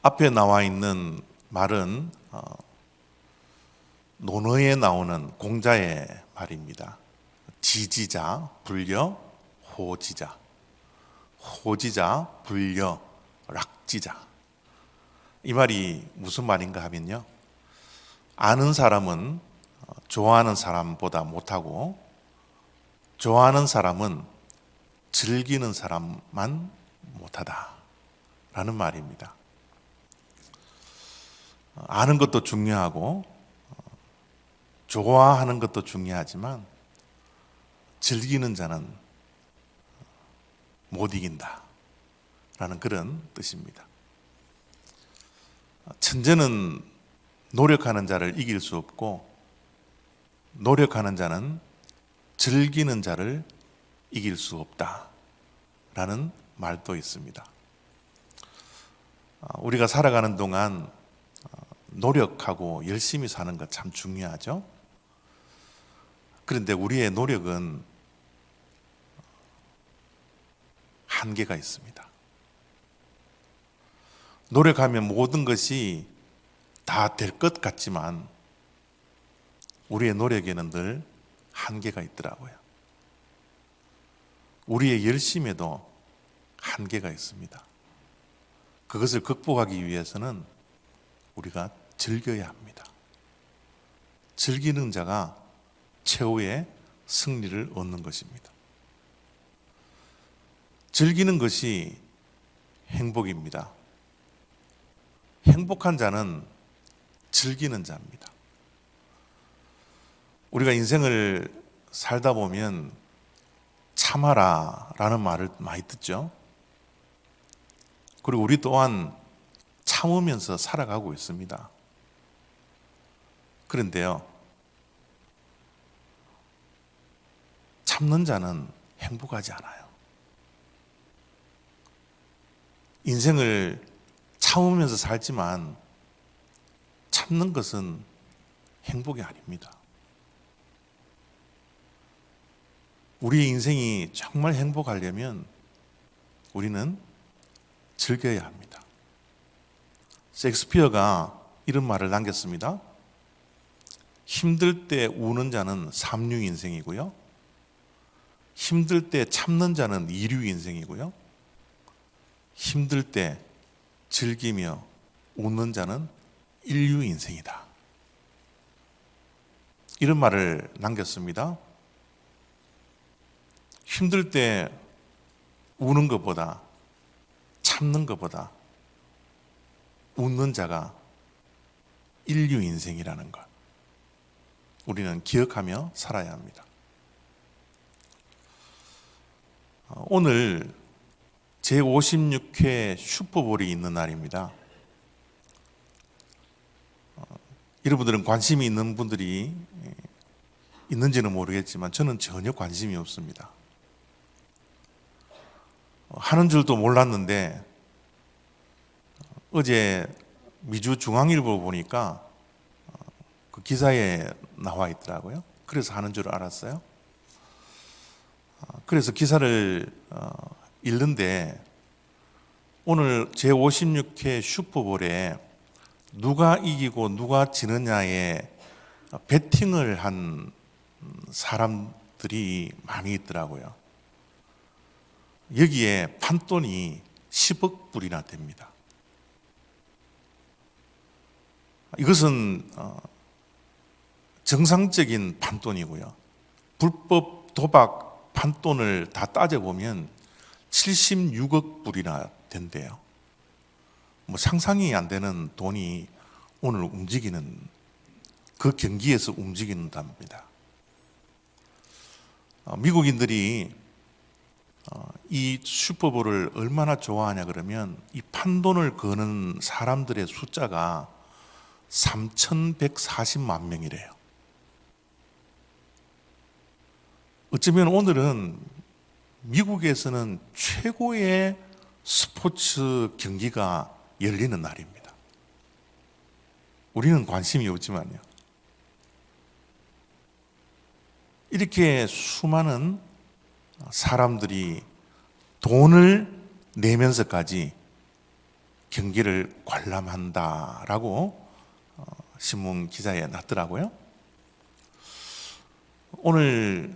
앞에 나와 있는 말은 논어에 나오는 공자의 말입니다. 지지자, 불려, 호지자. 호지자, 불려, 락지자. 이 말이 무슨 말인가 하면요, 아는 사람은 좋아하는 사람보다 못하고 좋아하는 사람은 즐기는 사람만 못하다 라는 말입니다. 아는 것도 중요하고 좋아하는 것도 중요하지만 즐기는 자는 못 이긴다 라는 그런 뜻입니다. 천재는 노력하는 자를 이길 수 없고 노력하는 자는 즐기는 자를 이길 수 없다 라는 말도 있습니다. 우리가 살아가는 동안 노력하고 열심히 사는 것 참 중요하죠. 그런데 우리의 노력은 한계가 있습니다. 노력하면 모든 것이 다 될 것 같지만 우리의 노력에는 늘 한계가 있더라고요. 우리의 열심에도 한계가 있습니다. 그것을 극복하기 위해서는 우리가 즐겨야 합니다. 즐기는 자가 최후의 승리를 얻는 것입니다. 즐기는 것이 행복입니다. 행복한 자는 즐기는 자입니다. 우리가 인생을 살다 보면 참아라 라는 말을 많이 듣죠. 그리고 우리 또한 참으면서 살아가고 있습니다. 그런데요, 참는 자는 행복하지 않아요. 인생을 참으면서 살지만 참는 것은 행복이 아닙니다. 우리의 인생이 정말 행복하려면 우리는 즐겨야 합니다. 셰익스피어가 이런 말을 남겼습니다. 힘들 때 우는 자는 3류 인생이고요, 힘들 때 참는 자는 2류 인생이고요, 힘들 때 즐기며 웃는 자는 1류 인생이다. 이런 말을 남겼습니다. 힘들 때 우는 것보다 참는 것보다 웃는 자가 1류 인생이라는 것, 우리는 기억하며 살아야 합니다. 오늘 제56회 슈퍼볼이 있는 날입니다. 여러분들은 관심이 있는 분들이 있는지는 모르겠지만 저는 전혀 관심이 없습니다. 하는 줄도 몰랐는데 어제 미주 중앙일보 보니까 그 기사에 나와 있더라고요. 그래서 하는 줄 알았어요. 그래서 기사를 읽는데 오늘 제56회 슈퍼볼에 누가 이기고 누가 지느냐에 베팅을 한 사람들이 많이 있더라고요. 여기에 판돈이 10억 불이나 됩니다. 이것은 정상적인 판돈이고요. 불법 도박 판돈을 다 따져보면 76억 불이나 된대요. 상상이 안 되는 돈이 오늘 움직이는, 그 경기에서 움직인답니다. 미국인들이 이 슈퍼볼을 얼마나 좋아하냐 그러면 이 판돈을 거는 사람들의 숫자가 3,140만 명이래요. 어쩌면 오늘은 미국에서는 최고의 스포츠 경기가 열리는 날입니다. 우리는 관심이 없지만요. 이렇게 수많은 사람들이 돈을 내면서까지 경기를 관람한다라고 신문 기사에 났더라고요. 오늘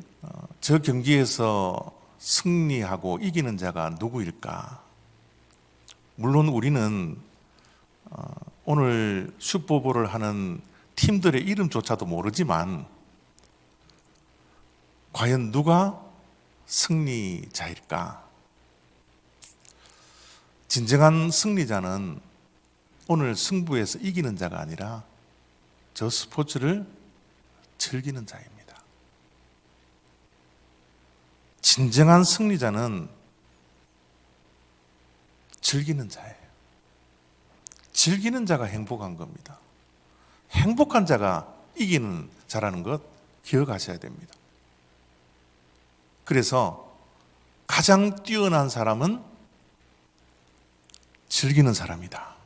저 경기에서 승리하고 이기는 자가 누구일까? 물론 우리는 오늘 슈퍼볼을 하는 팀들의 이름조차도 모르지만 과연 누가 승리자일까? 진정한 승리자는 오늘 승부에서 이기는 자가 아니라 저 스포츠를 즐기는 자입니다. 진정한 승리자는 즐기는 자예요. 즐기는 자가 행복한 겁니다. 행복한 자가 이기는 자라는 것 기억하셔야 됩니다. 그래서 가장 뛰어난 사람은 즐기는 사람이다.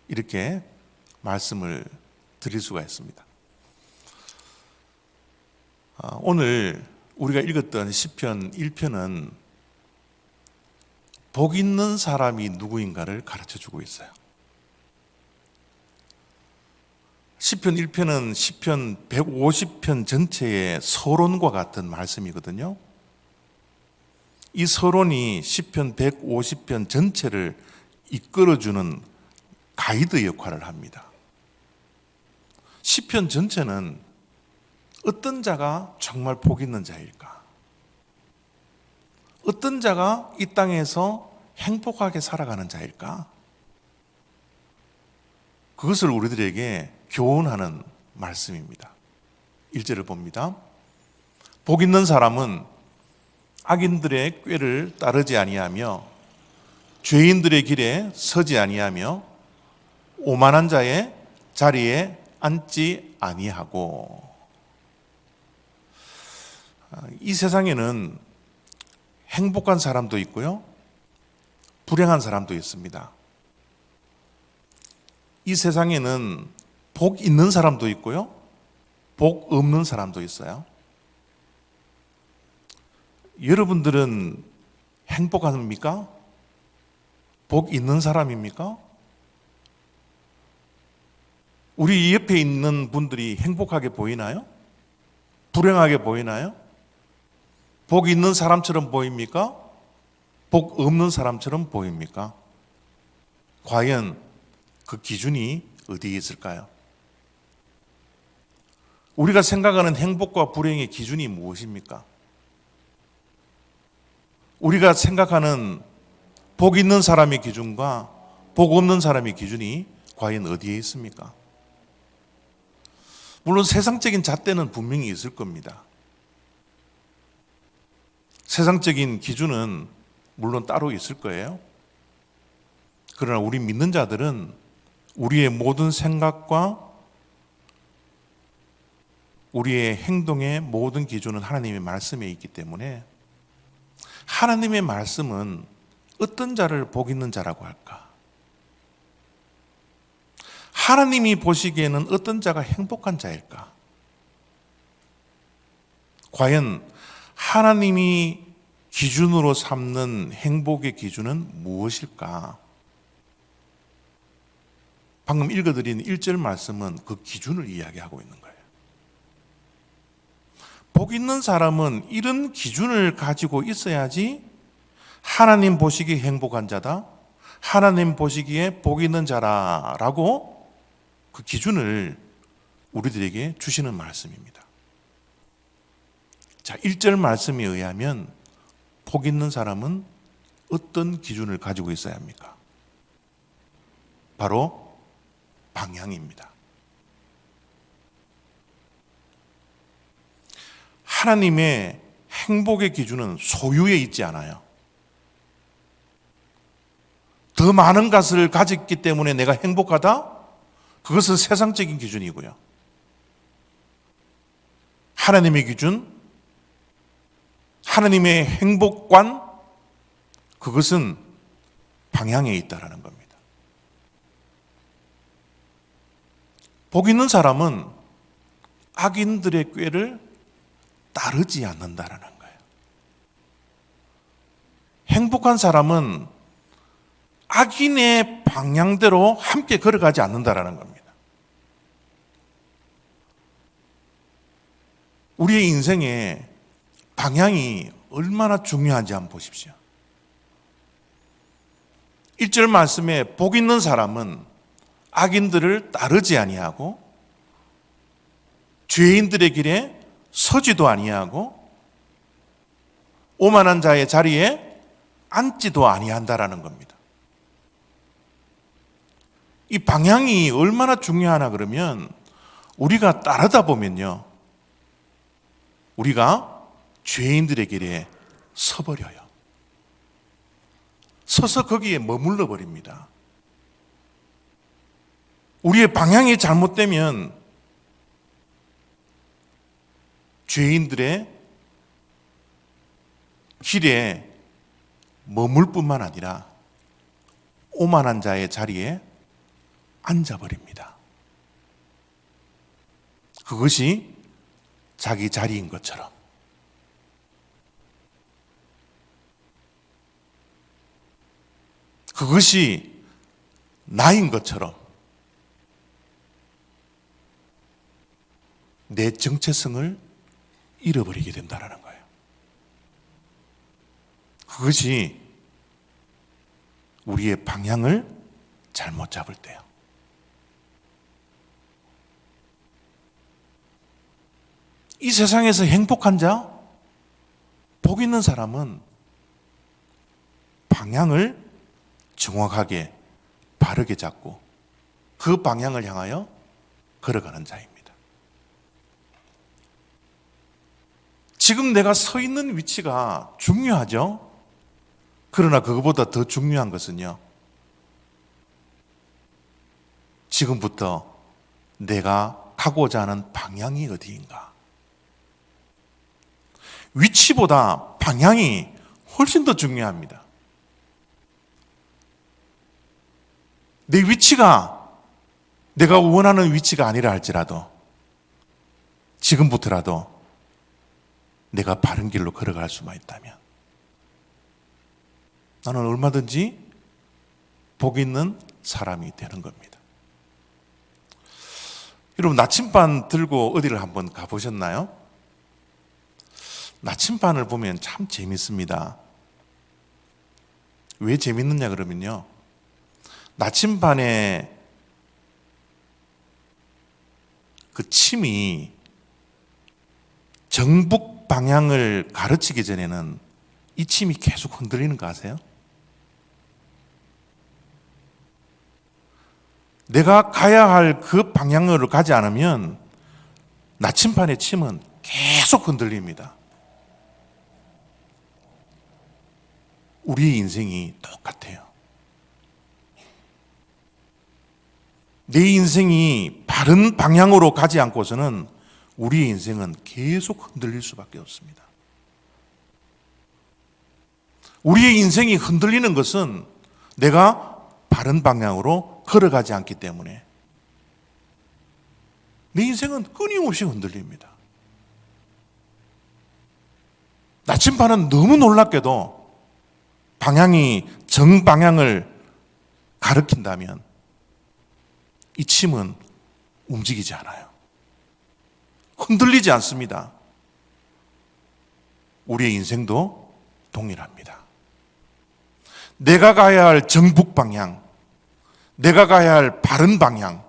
이렇게 말씀을 드릴 수가 있습니다. 오늘 우리가 읽었던 시편 1편은 복 있는 사람이 누구인가를 가르쳐주고 있어요. 시편 1편은 시편 150편 전체의 서론과 같은 말씀이거든요. 이 서론이 시편 150편 전체를 이끌어주는 가이드 역할을 합니다. 시편 전체는 어떤 자가 정말 복 있는 자일까? 어떤 자가 이 땅에서 행복하게 살아가는 자일까? 그것을 우리들에게 교훈하는 말씀입니다. 1절을 봅니다. 복 있는 사람은 악인들의 꾀를 따르지 아니하며 죄인들의 길에 서지 아니하며 오만한 자의 자리에 앉지 아니하고. 이 세상에는 행복한 사람도 있고요, 불행한 사람도 있습니다. 이 세상에는 복 있는 사람도 있고요, 복 없는 사람도 있어요. 여러분들은 행복합니까? 복 있는 사람입니까? 우리 옆에 있는 분들이 행복하게 보이나요? 불행하게 보이나요? 복 있는 사람처럼 보입니까? 복 없는 사람처럼 보입니까? 과연 그 기준이 어디에 있을까요? 우리가 생각하는 행복과 불행의 기준이 무엇입니까? 우리가 생각하는 복 있는 사람의 기준과 복 없는 사람의 기준이 과연 어디에 있습니까? 물론 세상적인 잣대는 분명히 있을 겁니다. 세상적인 기준은 물론 따로 있을 거예요. 그러나 우리 믿는 자들은 우리의 모든 생각과 우리의 행동의 모든 기준은 하나님의 말씀에 있기 때문에 하나님의 말씀은 어떤 자를 복 있는 자라고 할까? 하나님이 보시기에는 어떤 자가 행복한 자일까? 과연 하나님이 기준으로 삼는 행복의 기준은 무엇일까? 방금 읽어드린 1절 말씀은 그 기준을 이야기하고 있는 거예요. 복 있는 사람은 이런 기준을 가지고 있어야지 하나님 보시기에 행복한 자다, 하나님 보시기에 복 있는 자라라고 그 기준을 우리들에게 주시는 말씀입니다. 자, 1절 말씀에 의하면 복 있는 사람은 어떤 기준을 가지고 있어야 합니까? 바로 방향입니다. 하나님의 행복의 기준은 소유에 있지 않아요. 더 많은 것을 가졌기 때문에 내가 행복하다? 그것은 세상적인 기준이고요. 하나님의 기준, 하나님의 행복관, 그것은 방향에 있다라는 겁니다. 복 있는 사람은 악인들의 꾀를 따르지 않는다라는 거예요. 행복한 사람은 악인의 방향대로 함께 걸어가지 않는다라는 겁니다. 우리의 인생의 방향이 얼마나 중요한지 한번 보십시오. 1절 말씀에 복 있는 사람은 악인들을 따르지 아니하고 죄인들의 길에 서지도 아니하고 오만한 자의 자리에 앉지도 아니한다라는 겁니다. 이 방향이 얼마나 중요하나 그러면 우리가 따르다 보면요, 우리가 죄인들의 길에 서버려요. 서서 거기에 머물러 버립니다. 우리의 방향이 잘못되면 죄인들의 길에 머물 뿐만 아니라 오만한 자의 자리에 앉아버립니다. 그것이 자기 자리인 것처럼. 그것이 나인 것처럼 내 정체성을 잃어버리게 된다는 거예요. 그것이 우리의 방향을 잘못 잡을 때요. 이 세상에서 행복한 자, 복 있는 사람은 방향을 정확하게 바르게 잡고 그 방향을 향하여 걸어가는 자입니다. 지금 내가 서 있는 위치가 중요하죠? 그러나 그것보다 더 중요한 것은요, 지금부터 내가 가고자 하는 방향이 어디인가? 위치보다 방향이 훨씬 더 중요합니다. 내 위치가 내가 원하는 위치가 아니라 할지라도 지금부터라도 내가 바른 길로 걸어갈 수만 있다면 나는 얼마든지 복 있는 사람이 되는 겁니다. 여러분, 나침반 들고 어디를 한번 가보셨나요? 나침반을 보면 참 재밌습니다. 왜 재밌느냐 그러면요, 나침반에 그 침이 정북 방향을 가르치기 전에는 이 침이 계속 흔들리는 거 아세요? 내가 가야 할 그 방향으로 가지 않으면 나침반의 침은 계속 흔들립니다. 우리의 인생이 똑같아요. 내 인생이 바른 방향으로 가지 않고서는 우리의 인생은 계속 흔들릴 수밖에 없습니다. 우리의 인생이 흔들리는 것은 내가 바른 방향으로 걸어가지 않기 때문에 내 인생은 끊임없이 흔들립니다. 나침반은 너무 놀랍게도 방향이 정방향을 가리킨다면 이 침은 움직이지 않아요. 흔들리지 않습니다. 우리의 인생도 동일합니다. 내가 가야 할 정북 방향, 내가 가야 할 바른 방향,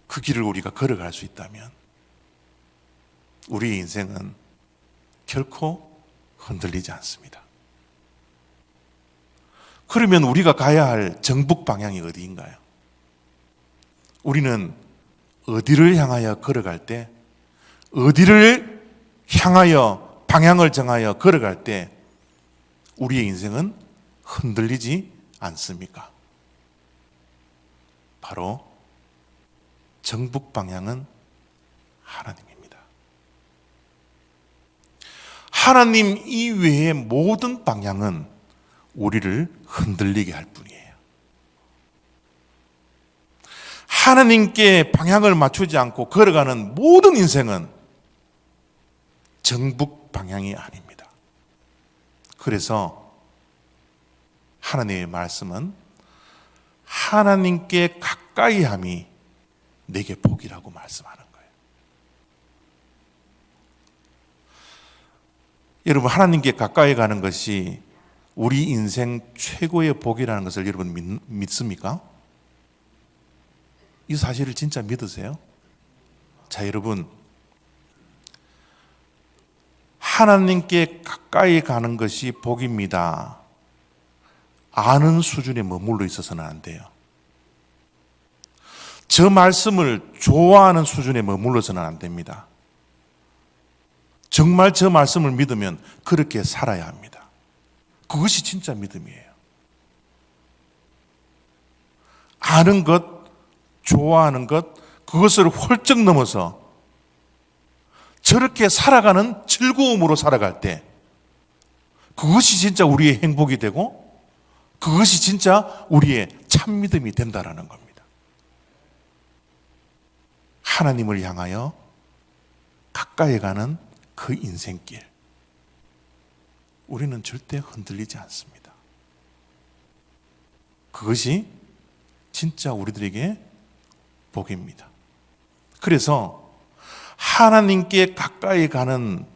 그 길을 우리가 걸어갈 수 있다면 우리의 인생은 결코 흔들리지 않습니다. 그러면 우리가 가야 할 정북 방향이 어디인가요? 우리는 어디를 향하여 걸어갈 때, 어디를 향하여 방향을 정하여 걸어갈 때 우리의 인생은 흔들리지 않습니까? 바로 정북 방향은 하나님입니다. 하나님 이외의 모든 방향은 우리를 흔들리게 할 뿐이에요. 하나님께 방향을 맞추지 않고 걸어가는 모든 인생은 정북 방향이 아닙니다. 그래서 하나님의 말씀은 하나님께 가까이 함이 내게 복이라고 말씀하는 거예요. 여러분, 하나님께 가까이 가는 것이 우리 인생 최고의 복이라는 것을 여러분 믿습니까? 이 사실을 진짜 믿으세요? 자, 여러분, 하나님께 가까이 가는 것이 복입니다. 아는 수준에 머물러 있어서는 안 돼요. 저 말씀을 좋아하는 수준에 머물러서는 안 됩니다. 정말 저 말씀을 믿으면 그렇게 살아야 합니다. 그것이 진짜 믿음이에요. 아는 것, 좋아하는 것, 그것을 훌쩍 넘어서 저렇게 살아가는 즐거움으로 살아갈 때 그것이 진짜 우리의 행복이 되고 그것이 진짜 우리의 참 믿음이 된다라는 겁니다. 하나님을 향하여 가까이 가는 그 인생길, 우리는 절대 흔들리지 않습니다. 그것이 진짜 우리들에게 복입니다. 그래서 하나님께 가까이 가는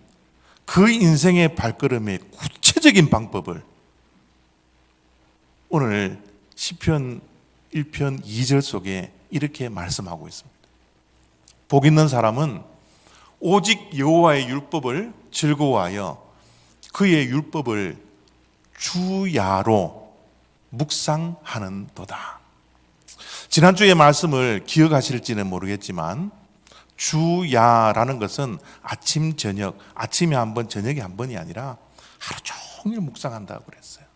그 인생의 발걸음의 구체적인 방법을 오늘 시편 1편 2절 속에 이렇게 말씀하고 있습니다. 복 있는 사람은 오직 여호와의 율법을 즐거워하여 그의 율법을 주야로 묵상하는도다. 지난주의 말씀을 기억하실지는 모르겠지만 주야라는 것은 아침 저녁, 아침에 한 번 저녁에 한 번이 아니라 하루 종일 묵상한다고 그랬어요.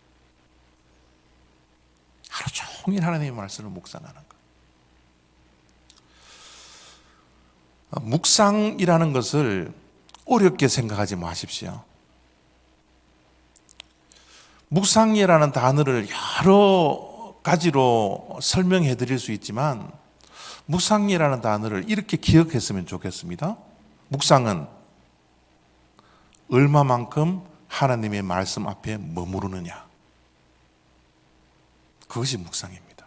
하루 종일 하나님의 말씀을 묵상하는 것. 묵상이라는 것을 어렵게 생각하지 마십시오. 묵상이라는 단어를 여러 가지로 설명해 드릴 수 있지만 묵상이라는 단어를 이렇게 기억했으면 좋겠습니다. 묵상은 얼마만큼 하나님의 말씀 앞에 머무르느냐, 그것이 묵상입니다.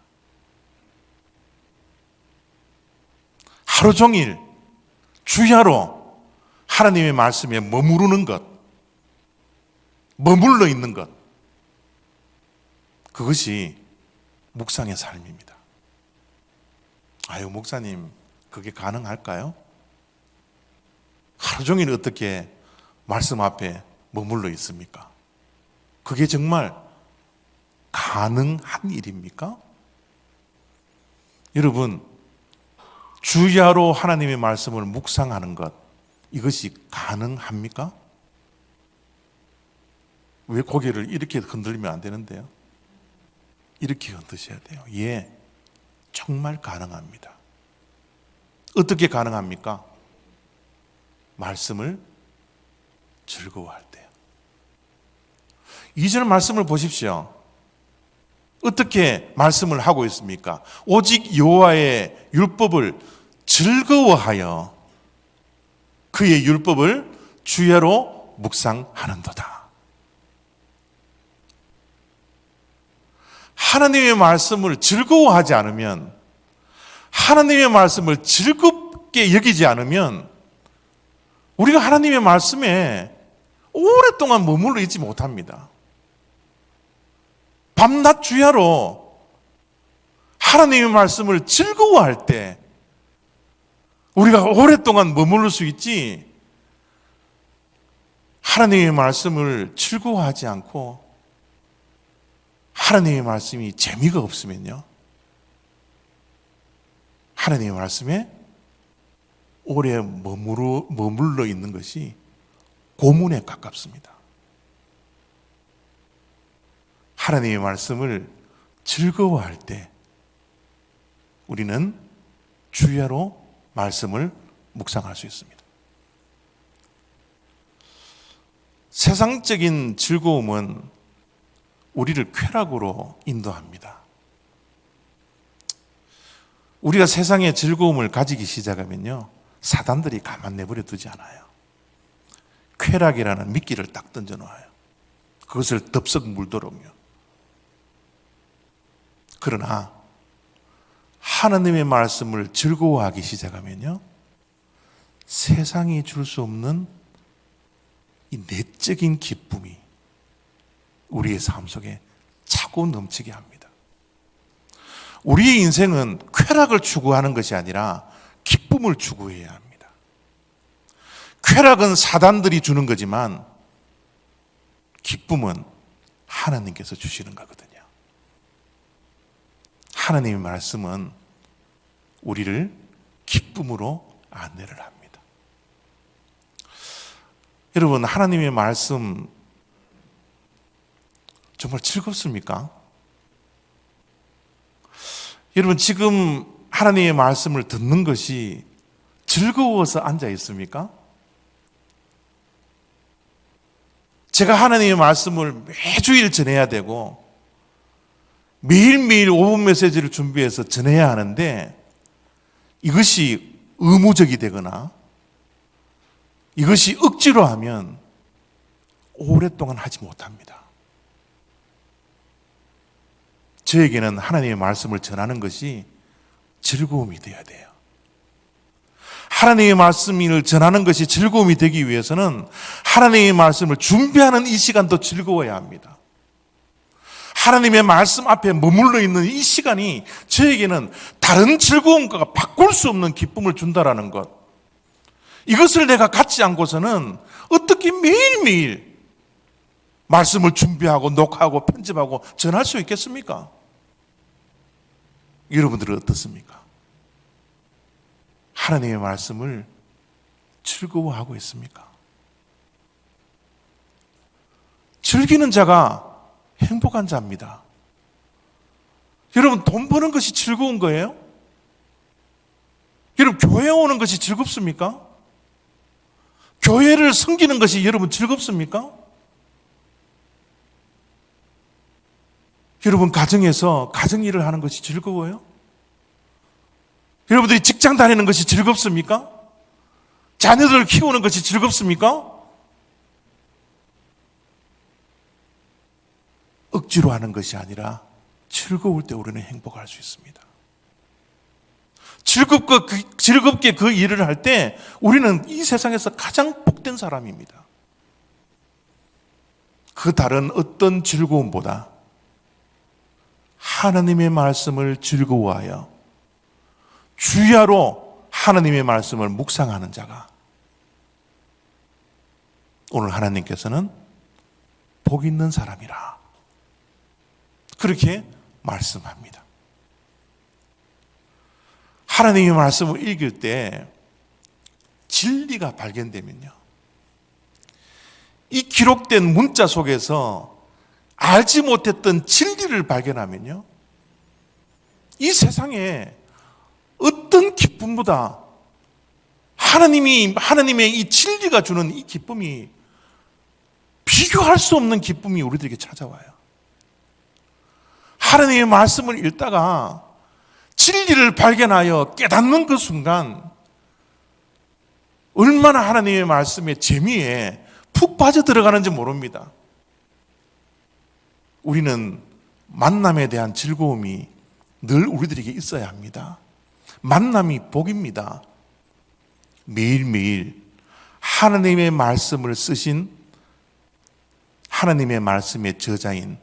하루 종일 주야로 하나님의 말씀에 머무르는 것, 머물러 있는 것, 그것이 묵상의 삶입니다. 아유, 목사님, 그게 가능할까요? 하루 종일 어떻게 말씀 앞에 머물러 있습니까? 그게 정말 가능한 일입니까? 여러분, 주야로 하나님의 말씀을 묵상하는 것, 이것이 가능합니까? 왜 고개를 이렇게 흔들면 안 되는데요? 이렇게 흔드셔야 돼요. 예, 정말 가능합니다. 어떻게 가능합니까? 말씀을 즐거워할 때요. 2절 말씀을 보십시오. 어떻게 말씀을 하고 있습니까? 오직 여호와의 율법을 즐거워하여 그의 율법을 주야로 묵상하는도다. 하나님의 말씀을 즐거워하지 않으면, 하나님의 말씀을 즐겁게 여기지 않으면 우리가 하나님의 말씀에 오랫동안 머물러 있지 못합니다. 밤낮 주야로 하나님의 말씀을 즐거워할 때 우리가 오랫동안 머무를 수 있지, 하나님의 말씀을 즐거워하지 않고 하나님의 말씀이 재미가 없으면요, 하나님의 말씀에 오래 머물러 있는 것이 고문에 가깝습니다. 하나님의 말씀을 즐거워할 때 우리는 주야로 말씀을 묵상할 수 있습니다. 세상적인 즐거움은 우리를 쾌락으로 인도합니다. 우리가 세상의 즐거움을 가지기 시작하면요, 사단들이 가만 내버려 두지 않아요. 쾌락이라는 미끼를 딱 던져 놓아요. 그것을 덥석 물도록요. 그러나 하나님의 말씀을 즐거워하기 시작하면요, 세상이 줄 수 없는 이 내적인 기쁨이 우리의 삶 속에 차고 넘치게 합니다. 우리의 인생은 쾌락을 추구하는 것이 아니라 기쁨을 추구해야 합니다. 쾌락은 사단들이 주는 거지만 기쁨은 하나님께서 주시는 거거든요. 하나님의 말씀은 우리를 기쁨으로 안내를 합니다. 여러분, 하나님의 말씀 정말 즐겁습니까? 여러분, 지금 하나님의 말씀을 듣는 것이 즐거워서 앉아 있습니까? 제가 하나님의 말씀을 매주일 전해야 되고 매일매일 5분 메시지를 준비해서 전해야 하는데 이것이 의무적이 되거나 이것이 억지로 하면 오랫동안 하지 못합니다. 저에게는 하나님의 말씀을 전하는 것이 즐거움이 되어야 돼요. 하나님의 말씀을 전하는 것이 즐거움이 되기 위해서는 하나님의 말씀을 준비하는 이 시간도 즐거워야 합니다. 하나님의 말씀 앞에 머물러 있는 이 시간이 저에게는 다른 즐거움과 바꿀 수 없는 기쁨을 준다라는 것, 이것을 내가 갖지 않고서는 어떻게 매일매일 말씀을 준비하고 녹화하고 편집하고 전할 수 있겠습니까? 여러분들은 어떻습니까? 하나님의 말씀을 즐거워하고 있습니까? 즐기는 자가 행복한 자입니다. 여러분, 돈 버는 것이 즐거운 거예요? 여러분, 교회 오는 것이 즐겁습니까? 교회를 섬기는 것이 여러분 즐겁습니까? 여러분, 가정에서 가정일을 하는 것이 즐거워요? 여러분들이 직장 다니는 것이 즐겁습니까? 자녀들을 키우는 것이 즐겁습니까? 억지로 하는 것이 아니라 즐거울 때 우리는 행복할 수 있습니다. 즐겁게 그 일을 할 때 우리는 이 세상에서 가장 복된 사람입니다. 그 다른 어떤 즐거움보다 하나님의 말씀을 즐거워하여 주야로 하나님의 말씀을 묵상하는 자가 오늘 하나님께서는 복 있는 사람이라 그렇게 말씀합니다. 하나님의 말씀을 읽을 때 진리가 발견되면요, 이 기록된 문자 속에서 알지 못했던 진리를 발견하면요, 이 세상에 어떤 기쁨보다 하나님의 이 진리가 주는 이 기쁨이 비교할 수 없는 기쁨이 우리들에게 찾아와요. 하나님의 말씀을 읽다가 진리를 발견하여 깨닫는 그 순간 얼마나 하나님의 말씀의 재미에 푹 빠져 들어가는지 모릅니다. 우리는 만남에 대한 즐거움이 늘 우리들에게 있어야 합니다. 만남이 복입니다. 매일매일 하나님의 말씀을 쓰신 하나님의 말씀의 저자인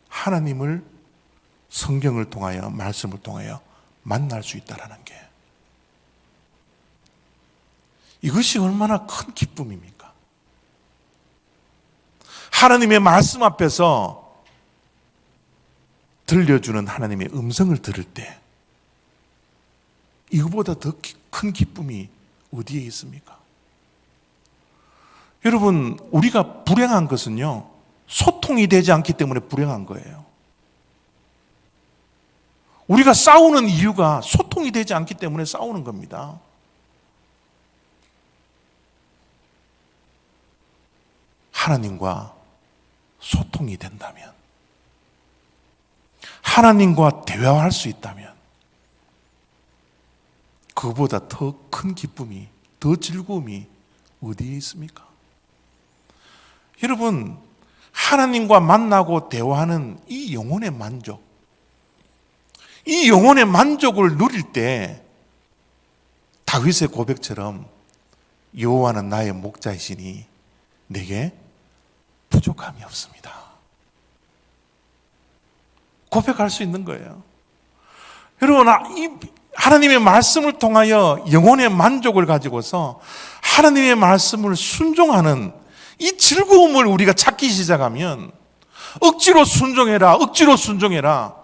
하나님을 성경을 통하여 말씀을 통하여 만날 수 있다는 게 이것이 얼마나 큰 기쁨입니까? 하나님의 말씀 앞에서 들려주는 하나님의 음성을 들을 때 이거보다 더 큰 기쁨이 어디에 있습니까? 여러분, 우리가 불행한 것은요, 소통이 되지 않기 때문에 불행한 거예요. 우리가 싸우는 이유가 소통이 되지 않기 때문에 싸우는 겁니다. 하나님과 소통이 된다면, 하나님과 대화할 수 있다면 그보다 더 큰 기쁨이, 더 즐거움이 어디에 있습니까? 여러분, 하나님과 만나고 대화하는 이 영혼의 만족, 이 영혼의 만족을 누릴 때 다윗의 고백처럼 여호와는 나의 목자이시니 내게 부족함이 없습니다. 고백할 수 있는 거예요. 여러분, 이 하나님의 말씀을 통하여 영혼의 만족을 가지고서 하나님의 말씀을 순종하는 이 즐거움을 우리가 찾기 시작하면 억지로 순종해라, 억지로 순종해라,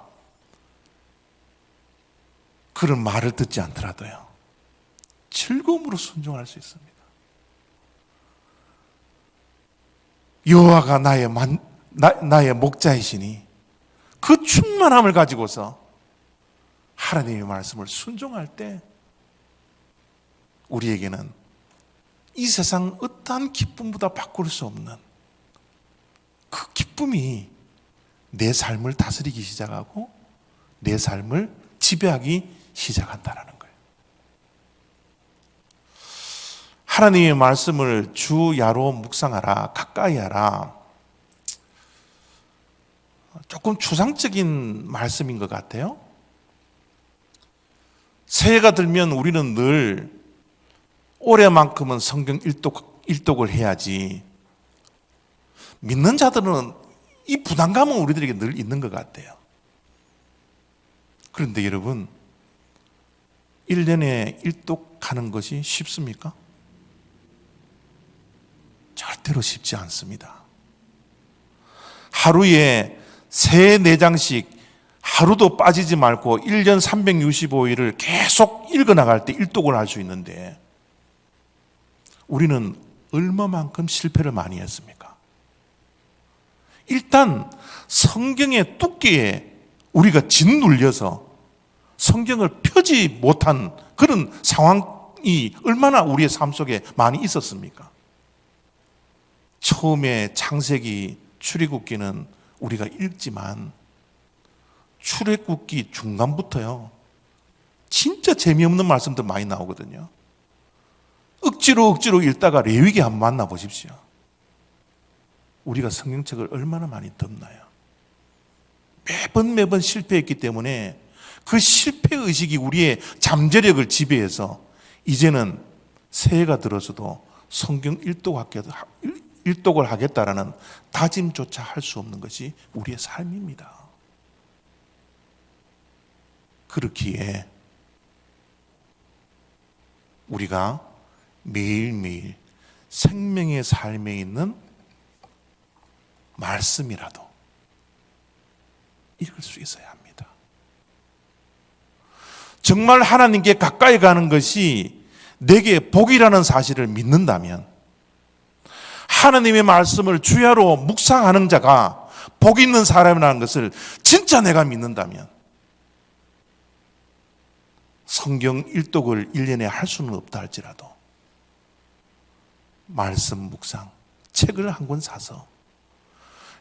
그런 말을 듣지 않더라도요, 즐거움으로 순종할 수 있습니다. 여호와가 나의 목자이시니 그 충만함을 가지고서 하나님의 말씀을 순종할 때 우리에게는 이 세상 어떠한 기쁨보다 바꿀 수 없는 그 기쁨이 내 삶을 다스리기 시작하고 내 삶을 지배하기 시작한다는 거예요. 하나님의 말씀을 주야로 묵상하라, 가까이 하라. 조금 추상적인 말씀인 것 같아요. 새해가 들면 우리는 늘 올해만큼은 성경 일독을 해야지, 믿는 자들은 이 부담감은 우리들에게 늘 있는 것 같아요. 그런데 여러분, 1년에 일독하는 것이 쉽습니까? 절대로 쉽지 않습니다. 하루에 3, 4장씩 하루도 빠지지 말고 1년 365일을 계속 읽어나갈 때 일독을 할 수 있는데 우리는 얼마만큼 실패를 많이 했습니까? 일단 성경의 두께에 우리가 짓눌려서 성경을 펴지 못한 그런 상황이 얼마나 우리의 삶 속에 많이 있었습니까? 처음에 창세기, 출애굽기는 우리가 읽지만 출애굽기 중간부터요, 진짜 재미없는 말씀들 많이 나오거든요. 억지로 읽다가 레위기 한번 만나보십시오. 우리가 성경책을 얼마나 많이 덮나요? 매번 실패했기 때문에 그 실패의식이 우리의 잠재력을 지배해서 이제는 새해가 들어서도 성경 일독을 하겠다라는 다짐조차 할 수 없는 것이 우리의 삶입니다. 그렇기에 우리가 매일매일 생명의 삶에 있는 말씀이라도 읽을 수 있어야 합니다. 정말 하나님께 가까이 가는 것이 내게 복이라는 사실을 믿는다면, 하나님의 말씀을 주야로 묵상하는 자가 복 있는 사람이라는 것을 진짜 내가 믿는다면 성경 일독을 1년에 할 수는 없다 할지라도 말씀 묵상, 책을 한 권 사서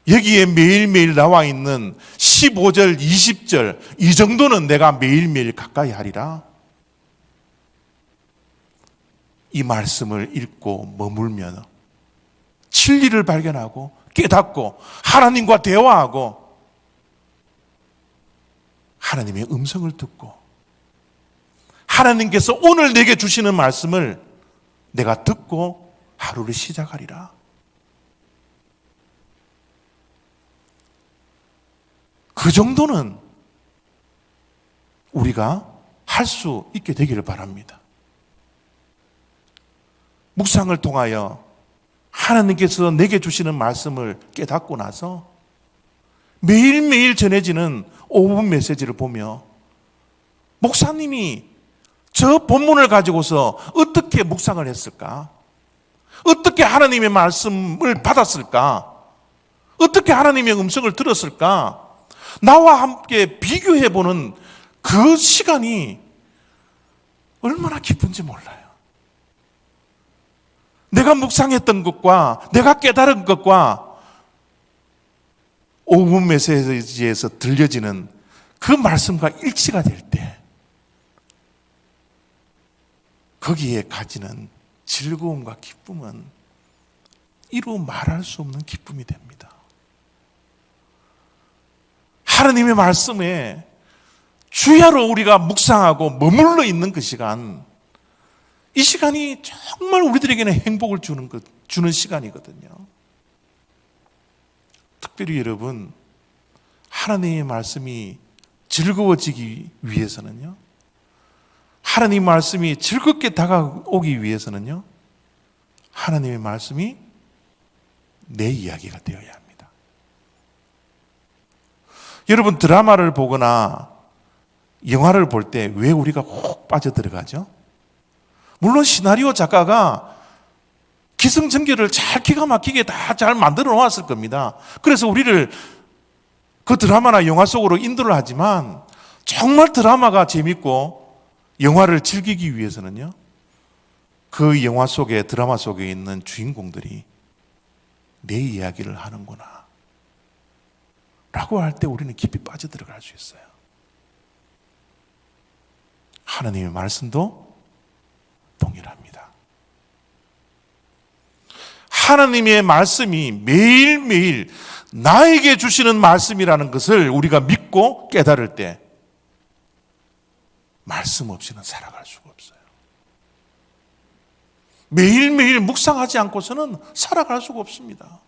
여기에 매일매일 나와 있는 15절, 20절 이 정도는 내가 매일매일 가까이 하리라. 이 말씀을 읽고 머물면 진리를 발견하고 깨닫고 하나님과 대화하고 하나님의 음성을 듣고 하나님께서 오늘 내게 주시는 말씀을 내가 듣고 하루를 시작하리라. 그 정도는 우리가 할 수 있게 되기를 바랍니다. 묵상을 통하여 하나님께서 내게 주시는 말씀을 깨닫고 나서 매일매일 전해지는 5분 메시지를 보며 목사님이 저 본문을 가지고서 어떻게 묵상을 했을까? 어떻게 하나님의 말씀을 받았을까? 어떻게 하나님의 음성을 들었을까? 나와 함께 비교해보는 그 시간이 얼마나 기쁜지 몰라요. 내가 묵상했던 것과 내가 깨달은 것과 5분 메시지에서 들려지는 그 말씀과 일치가 될 때 거기에 가지는 즐거움과 기쁨은 이루 말할 수 없는 기쁨이 됩니다. 하나님의 말씀에 주야로 우리가 묵상하고 머물러 있는 그 시간, 이 시간이 정말 우리들에게는 행복을 주는 시간이거든요. 특별히 여러분, 하나님의 말씀이 즐거워지기 위해서는요, 하나님의 말씀이 즐겁게 다가오기 위해서는요, 하나님의 말씀이 내 이야기가 되어야 합니다. 여러분, 드라마를 보거나 영화를 볼 때 왜 우리가 꼭 빠져들어가죠? 물론 시나리오 작가가 기승전결을 잘 기가 막히게 다 잘 만들어 놓았을 겁니다. 그래서 우리를 그 드라마나 영화 속으로 인도를 하지만, 정말 드라마가 재밌고 영화를 즐기기 위해서는요, 그 영화 속에, 드라마 속에 있는 주인공들이 내 이야기를 하는구나 라고 할 때 우리는 깊이 빠져들어갈 수 있어요. 하나님의 말씀도 동일합니다. 하나님의 말씀이 매일매일 나에게 주시는 말씀이라는 것을 우리가 믿고 깨달을 때 말씀 없이는 살아갈 수가 없어요. 매일매일 묵상하지 않고서는 살아갈 수가 없습니다.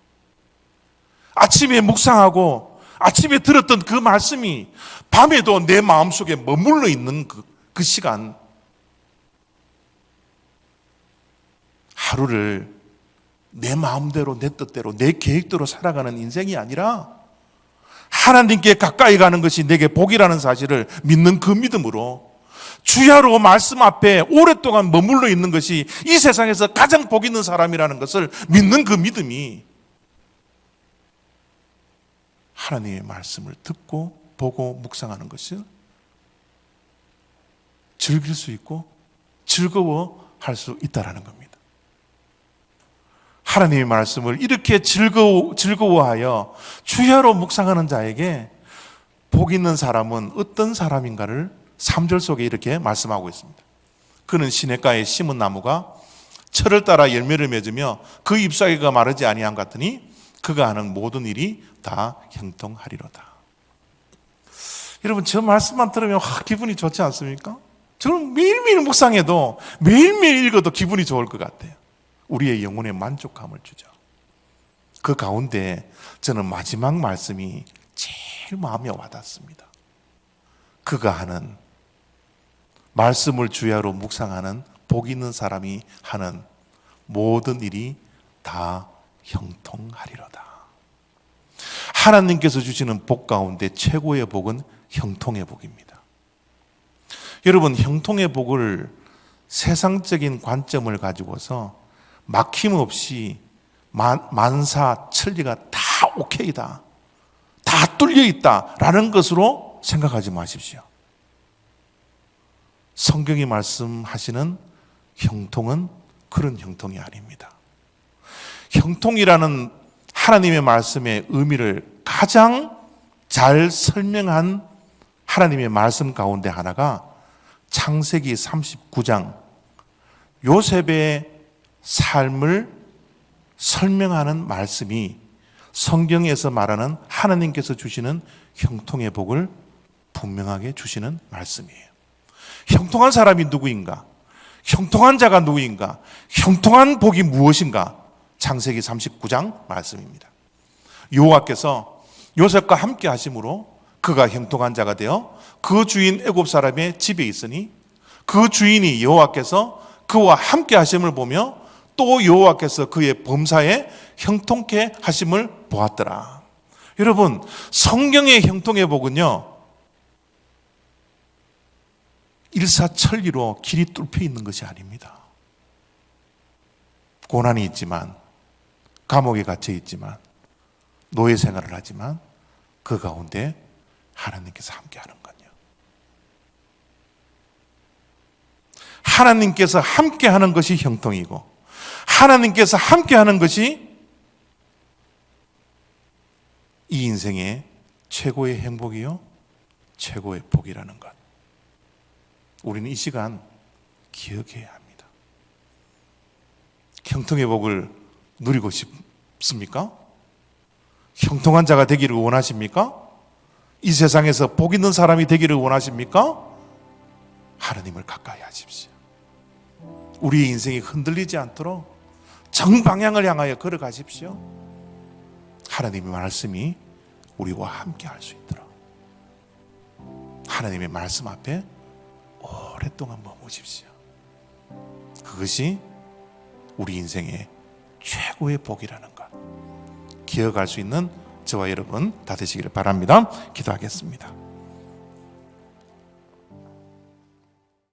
아침에 묵상하고 아침에 들었던 그 말씀이 밤에도 내 마음속에 머물러 있는 그 시간, 하루를 내 마음대로, 내 뜻대로, 내 계획대로 살아가는 인생이 아니라 하나님께 가까이 가는 것이 내게 복이라는 사실을 믿는 그 믿음으로 주야로 말씀 앞에 오랫동안 머물러 있는 것이 이 세상에서 가장 복 있는 사람이라는 것을 믿는 그 믿음이 하나님의 말씀을 듣고 보고 묵상하는 것을 즐길 수 있고 즐거워할 수 있다는 겁니다. 하나님의 말씀을 이렇게 즐거워하여 주야로 묵상하는 자에게 복 있는 사람은 어떤 사람인가를 3절 속에 이렇게 말씀하고 있습니다. 그는 시냇가에 심은 나무가 철을 따라 열매를 맺으며 그 잎사귀가 마르지 아니함 같으니 그가 하는 모든 일이 다 형통하리로다. 여러분, 저 말씀만 들으면 기분이 좋지 않습니까? 저는 매일매일 묵상해도 매일매일 읽어도 기분이 좋을 것 같아요. 우리의 영혼에 만족감을 주죠. 그 가운데 저는 마지막 말씀이 제일 마음에 와닿습니다. 그가 하는, 말씀을 주야로 묵상하는 복 있는 사람이 하는 모든 일이 다 형통하리로다. 하나님께서 주시는 복 가운데 최고의 복은 형통의 복입니다. 여러분, 형통의 복을 세상적인 관점을 가지고서 막힘없이 만사천리가 다 오케이다, 다 뚫려있다 라는 것으로 생각하지 마십시오. 성경이 말씀하시는 형통은 그런 형통이 아닙니다. 형통이라는 하나님의 말씀의 의미를 가장 잘 설명한 하나님의 말씀 가운데 하나가 창세기 39장 요셉의 삶을 설명하는 말씀이 성경에서 말하는 하나님께서 주시는 형통의 복을 분명하게 주시는 말씀이에요. 형통한 사람이 누구인가? 형통한 자가 누구인가? 형통한 복이 무엇인가? 창세기 39장 말씀입니다. 여호와께서 요셉과 함께 하심으로 그가 형통한 자가 되어 그 주인 애굽 사람의 집에 있으니 그 주인이 여호와께서 그와 함께 하심을 보며 또 여호와께서 그의 범사에 형통케 하심을 보았더라. 여러분, 성경의 형통의 복은요, 일사천리로 길이 뚫혀 있는 것이 아닙니다. 고난이 있지만, 감옥에 갇혀 있지만, 노예 생활을 하지만 그 가운데 하나님께서 함께하는 거예요. 하나님께서 함께하는 것이 형통이고 하나님께서 함께하는 것이 이 인생의 최고의 행복이요 최고의 복이라는 것, 우리는 이 시간 기억해야 합니다. 형통의 복을 누리고 싶습니까? 형통한 자가 되기를 원하십니까? 이 세상에서 복 있는 사람이 되기를 원하십니까? 하나님을 가까이 하십시오. 우리의 인생이 흔들리지 않도록 정방향을 향하여 걸어가십시오. 하나님의 말씀이 우리와 함께 할 수 있도록 하나님의 말씀 앞에 오랫동안 머무십시오. 그것이 우리 인생의 최고의 복이라는 것 기억할 수 있는 저와 여러분 다 되시기를 바랍니다. 기도하겠습니다.